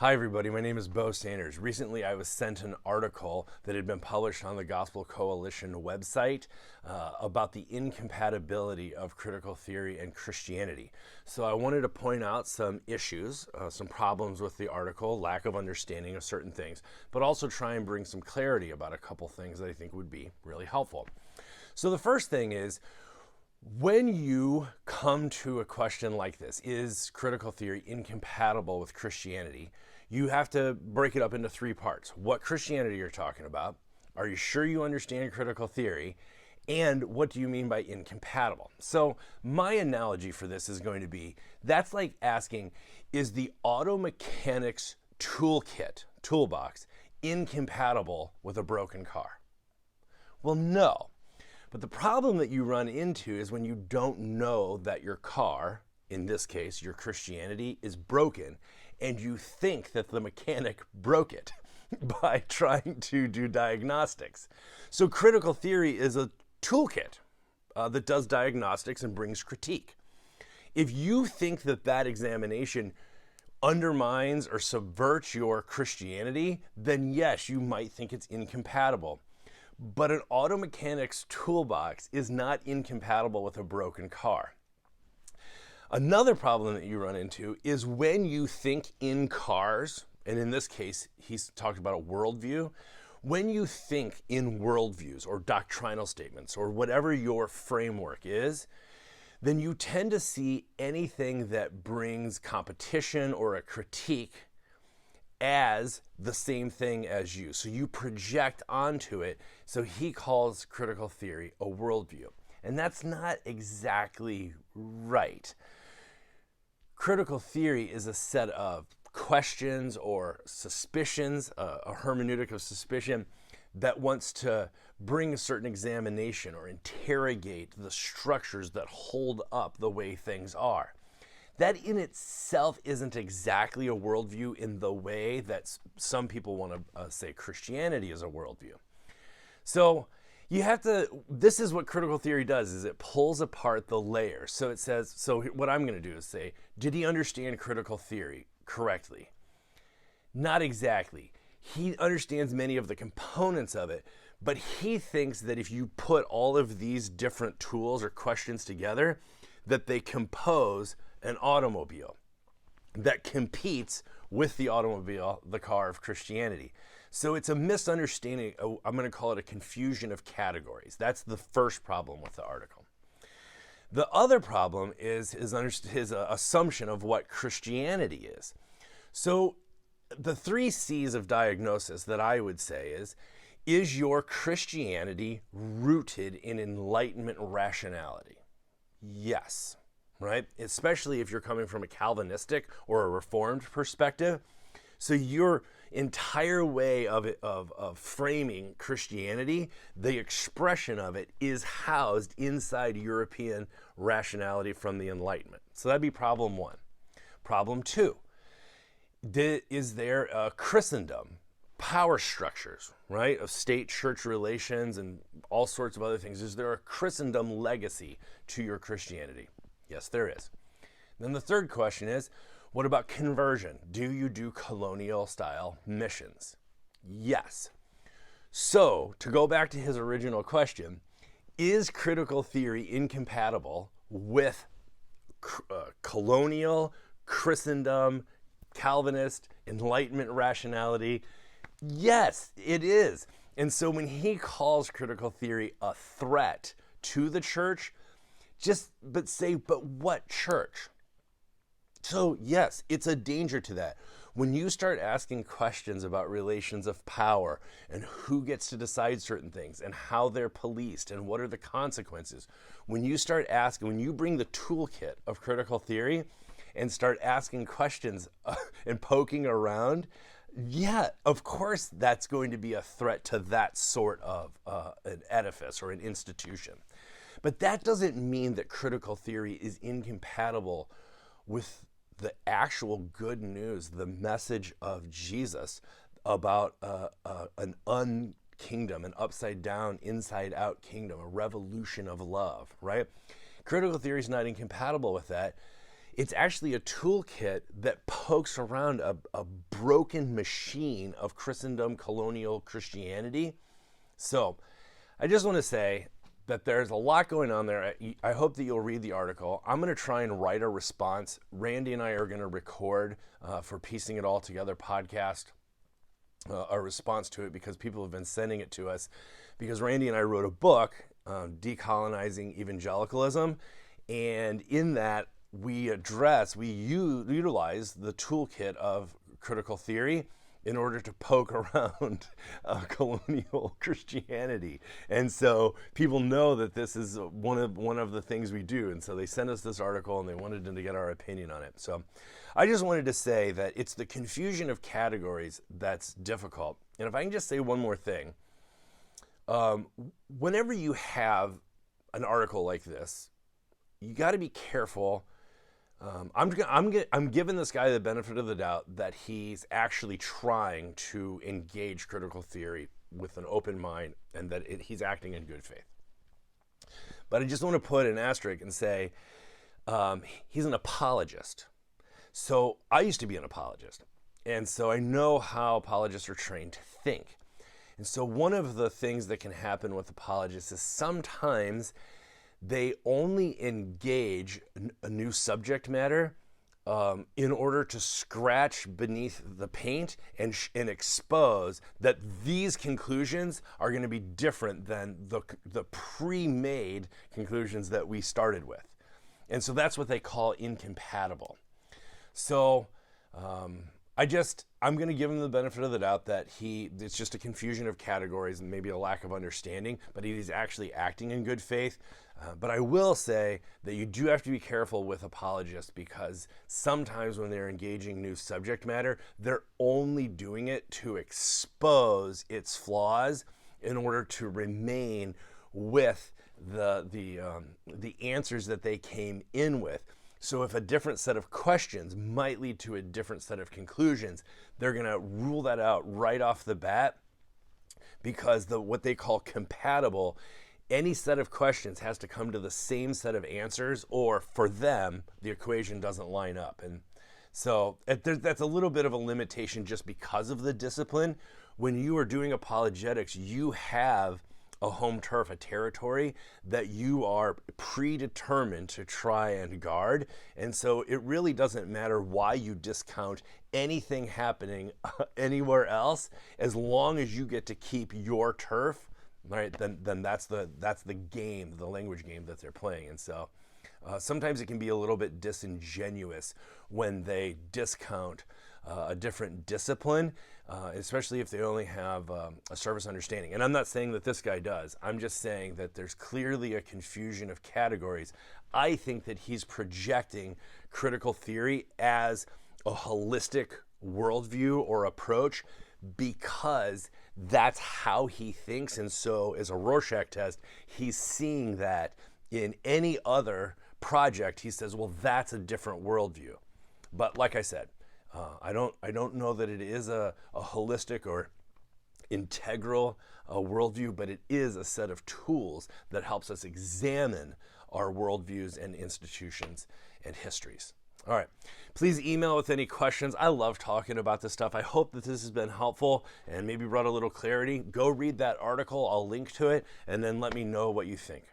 Hi everybody, my name is Bo Sanders. Recently I was sent an article that had been published on the Gospel Coalition website about the incompatibility of critical theory and Christianity. So I wanted to point out some issues, some problems with the article, lack of understanding of certain things, but also try and bring some clarity about a couple things that I think would be really helpful. So the first thing is, when you come to a question like this, is critical theory incompatible with Christianity? You have to break it up into three parts. What Christianity you're talking about? Are you sure you understand critical theory? And what do you mean by incompatible? So my analogy for this is going to be, that's like asking, is the auto mechanics toolbox, incompatible with a broken car? Well, no. But the problem that you run into is when you don't know that your car, in this case, your Christianity, is broken, and you think that the mechanic broke it by trying to do diagnostics. So critical theory is a toolkit that does diagnostics and brings critique. If you think that that examination undermines or subverts your Christianity, then yes, you might think it's incompatible. But an auto mechanics toolbox is not incompatible with a broken car. Another problem that you run into is when you think in cars, and in this case, he's talked about a worldview. When you think in worldviews or doctrinal statements or whatever your framework is, then you tend to see anything that brings competition or a critique as the same thing as you. So you project onto it. So he calls critical theory a worldview. And that's not exactly right. Critical theory is a set of questions or suspicions, a hermeneutic of suspicion that wants to bring a certain examination or interrogate the structures that hold up the way things are. That in itself isn't exactly a worldview in the way that some people want to say Christianity is a worldview. So you have to, this is what critical theory does, is it pulls apart the layers. So it says, so what I'm going to do is say, did he understand critical theory correctly? Not exactly. He understands many of the components of it, but he thinks that if you put all of these different tools or questions together, that they compose an automobile that competes with the automobile, the car of Christianity. So it's a misunderstanding. I'm going to call it a confusion of categories. That's the first problem with the article. The other problem is his assumption of what Christianity is. So the 3 C's of diagnosis that I would say is your Christianity rooted in Enlightenment rationality? Yes. Right? Especially if you're coming from a Calvinistic or a Reformed perspective. So your entire way of framing Christianity, the expression of it is housed inside European rationality from the Enlightenment. So that'd be problem 1. Problem 2, is there a Christendom, power structures, right, of state-church relations and all sorts of other things? Is there a Christendom legacy to your Christianity? Yes, there is. Then the third question is, what about conversion? Do you do colonial style missions? Yes. So to go back to his original question, is critical theory incompatible with colonial, Christendom, Calvinist, Enlightenment rationality? Yes, it is. And so when he calls critical theory a threat to the church, but what church? So yes, it's a danger to that. When you start asking questions about relations of power and who gets to decide certain things and how they're policed and what are the consequences, when you start asking, when you bring the toolkit of critical theory and start asking questions and poking around, yeah, of course that's going to be a threat to that sort of an edifice or an institution. But that doesn't mean that critical theory is incompatible with the actual good news, the message of Jesus about an unkingdom, an upside down, inside out kingdom, a revolution of love, right? Critical theory is not incompatible with that. It's actually a toolkit that pokes around a broken machine of Christendom, colonial Christianity. So I just want to say that there's a lot going on there. I hope that you'll read the article. I'm going to try and write a response. Randy and I are going to record for Piecing It All Together podcast a response to it, because people have been sending it to us, because Randy and I wrote a book, Decolonizing Evangelicalism, and in that we utilize the toolkit of critical theory in order to poke around colonial Christianity. And so people know that this is one of the things we do. And so they sent us this article and they wanted to get our opinion on it. So I just wanted to say that it's the confusion of categories that's difficult. And if I can just say one more thing, whenever you have an article like this, you got to be careful. I'm giving this guy the benefit of the doubt that he's actually trying to engage critical theory with an open mind, and that he's acting in good faith. But I just want to put an asterisk and say he's an apologist. So I used to be an apologist, and so I know how apologists are trained to think. And so one of the things that can happen with apologists is sometimes they only engage a new subject matter in order to scratch beneath the paint and expose that these conclusions are going to be different than the pre-made conclusions that we started with. And so that's what they call incompatible. So I'm going to give him the benefit of the doubt that it's just a confusion of categories and maybe a lack of understanding, but he's actually acting in good faith. But I will say that you do have to be careful with apologists, because sometimes when they're engaging new subject matter, they're only doing it to expose its flaws in order to remain with the answers that they came in with. So if a different set of questions might lead to a different set of conclusions, they're going to rule that out right off the bat, because what they call compatible, any set of questions has to come to the same set of answers, or for them, the equation doesn't line up. And so that's a little bit of a limitation just because of the discipline. When you are doing apologetics, you have a home turf, a territory that you are predetermined to try and guard. And so it really doesn't matter why you discount anything happening anywhere else, as long as you get to keep your turf, right? Then that's the game, the language game that they're playing. And so sometimes it can be a little bit disingenuous when they discount a different discipline, especially if they only have a surface understanding. And I'm not saying that this guy does. I'm just saying that there's clearly a confusion of categories. I think that he's projecting critical theory as a holistic worldview or approach, because that's how he thinks. And so as a Rorschach test, he's seeing that in any other project. He says, well, that's a different worldview. But like I said, I don't know that it is a holistic or integral worldview, but it is a set of tools that helps us examine our worldviews and institutions and histories. All right, please email with any questions. I love talking about this stuff. I hope that this has been helpful and maybe brought a little clarity. Go read that article. I'll link to it, and then let me know what you think.